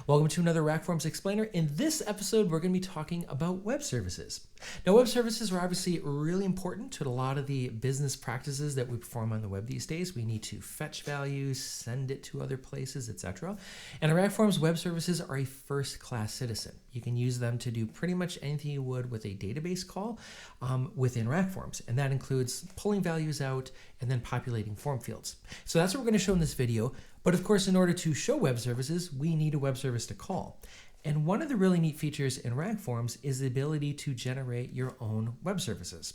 Welcome to another RackForms Explainer. In this episode, we're going to be talking about web services. Now, web services are obviously really important to a lot of the business practices that we perform on the web these days. We need to fetch values, send it to other places, etc. And at RackForms, web services are a first-class citizen. You can use them to do pretty much anything you would with a database call within RackForms, and that includes pulling values out and then populating form fields. So that's what we're going to show in this video. But of course, in order to show web services, we need a web service to call. And one of the really neat features in RackForms is the ability to generate your own web services.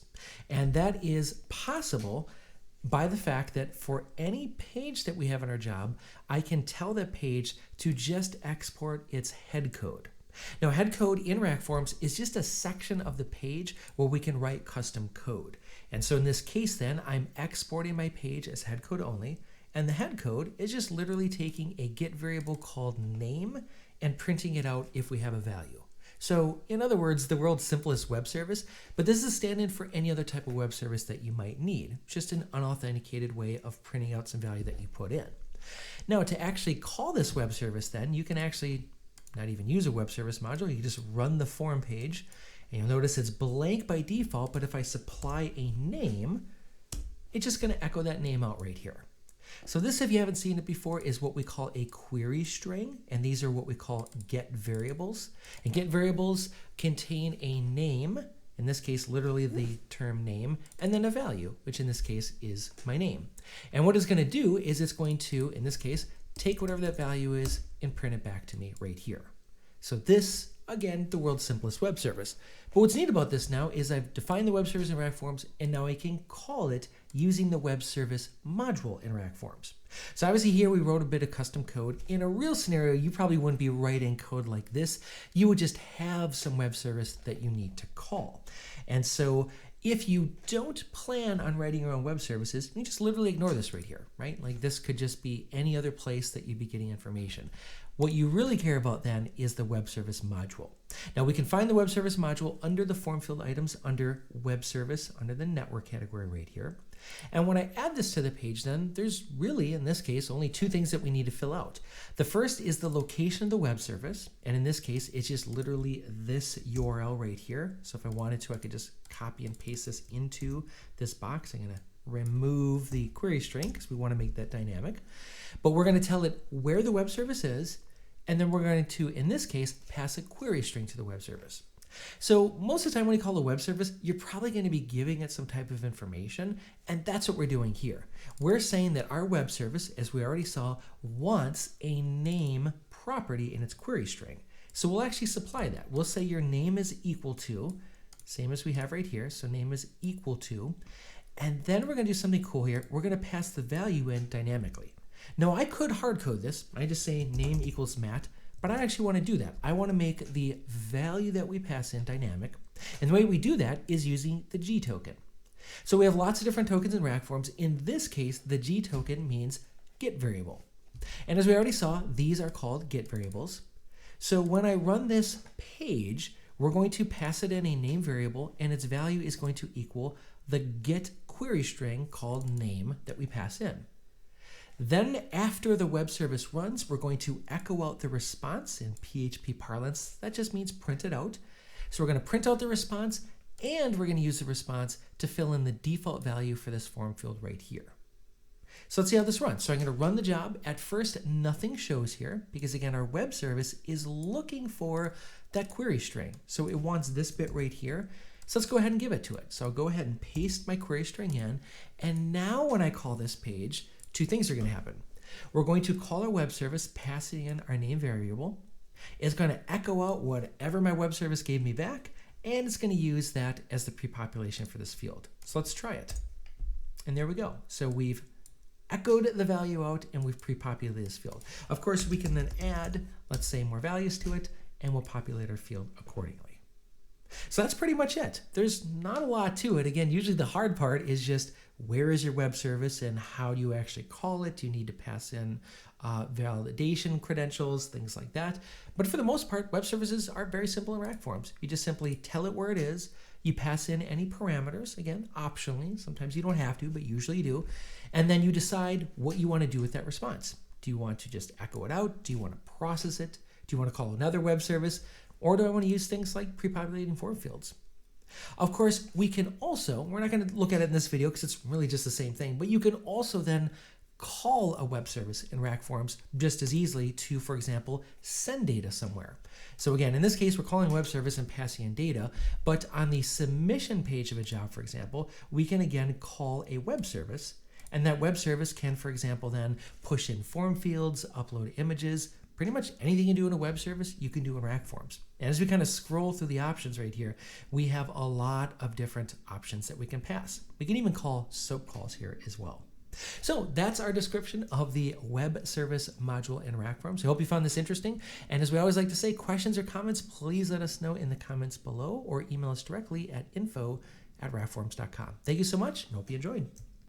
And that is possible by the fact that for any page that we have on our job, I can tell that page to just export its head code. Now, head code in RackForms is just a section of the page where we can write custom code. And so in this case, then, I'm exporting my page as head code only. And the head code is just literally taking a get variable called name and printing it out if we have a value. So in other words, the world's simplest web service, but this is a stand-in for any other type of web service that you might need. Just an unauthenticated way of printing out some value that you put in. Now, to actually call this web service, then, you can actually not even use a web service module. You can just run the form page, and you'll notice it's blank by default, but if I supply a name, it's just going to echo that name out right here. So this, if you haven't seen it before, is what we call a query string, and these are what we call get variables. And get variables contain a name, in this case literally the term name, and then a value, which in this case is my name. And what it's going to do is it's going to, in this case, take whatever that value is and print it back to me right here. So this, again, the world's simplest web service. But what's neat about this now is I've defined the web service in RackForms, and now I can call it using the web service module in RackForms. So obviously here we wrote a bit of custom code. In a real scenario, you probably wouldn't be writing code like this. You would just have some web service that you need to call. And so if you don't plan on writing your own web services, you just literally ignore this right here, right? Like this could just be any other place that you'd be getting information. What you really care about then is the web service module. Now we can find the web service module under the form field items under web service under the network category right here. And when I add this to the page, then there's really, in this case, only two things that we need to fill out. The first is the location of the web service. And in this case, it's just literally this URL right here. So if I wanted to, I could just copy and paste this into this box. I'm going to remove the query string because we want to make that dynamic. But we're going to tell it where the web service is. And then we're going to, in this case, pass a query string to the web service. So most of the time when you call a web service, you're probably going to be giving it some type of information, and that's what we're doing here. We're saying that our web service, as we already saw, wants a name property in its query string. So we'll actually supply that. We'll say your name is equal to, same as we have right here, so name is equal to, and then we're going to do something cool here. We're going to pass the value in dynamically. Now I could hard code this. I just say name equals Matt. But I actually want to do that. I want to make the value that we pass in dynamic. And the way we do that is using the G token. So we have lots of different tokens in RackForms. In this case, the G token means get variable. And as we already saw, these are called get variables. So when I run this page, we're going to pass it in a name variable, and its value is going to equal the get query string called name that we pass in. Then after the web service runs, we're going to echo out the response in PHP parlance. That just means print it out. So we're going to print out the response, and we're going to use the response to fill in the default value for this form field right here. So let's see how this runs. So I'm going to run the job. At first, nothing shows here because, again, our web service is looking for that query string. So it wants this bit right here. So let's go ahead and give it to it. So I'll go ahead and paste my query string in. And now when I call this page, two things are going to happen. We're going to call our web service, passing in our name variable. It's going to echo out whatever my web service gave me back, and it's going to use that as the pre-population for this field. So let's try it. And there we go. So we've echoed the value out, and we've pre-populated this field. Of course, we can then add, let's say, more values to it, and we'll populate our field accordingly. So that's pretty much it. There's not a lot to it. Again, usually the hard part is just where is your web service and how do you actually call it? Do you need to pass in validation credentials, things like that? But for the most part, web services are very simple in RackForms. You just simply tell it where it is. You pass in any parameters, again, optionally. Sometimes you don't have to, but usually you do. And then you decide what you want to do with that response. Do you want to just echo it out? Do you want to process it? Do Do you want to call another web service? Or do I want to use things like pre-populating form fields? Of course, we can also, we're not going to look at it in this video because it's really just the same thing, but you can also then call a web service in RackForms just as easily to, for example, send data somewhere. So again, in this case, we're calling a web service and passing in data, but on the submission page of a job, for example, we can again call a web service, and that web service can, for example, then push in form fields, upload images. Pretty much anything you do in a web service, you can do in RackForms. And as we kind of scroll through the options right here, we have a lot of different options that we can pass. We can even call SOAP calls here as well. So that's our description of the web service module in RackForms. I hope you found this interesting. And as we always like to say, questions or comments, please let us know in the comments below or email us directly at info@rackforms.com. Thank you so much and hope you enjoyed.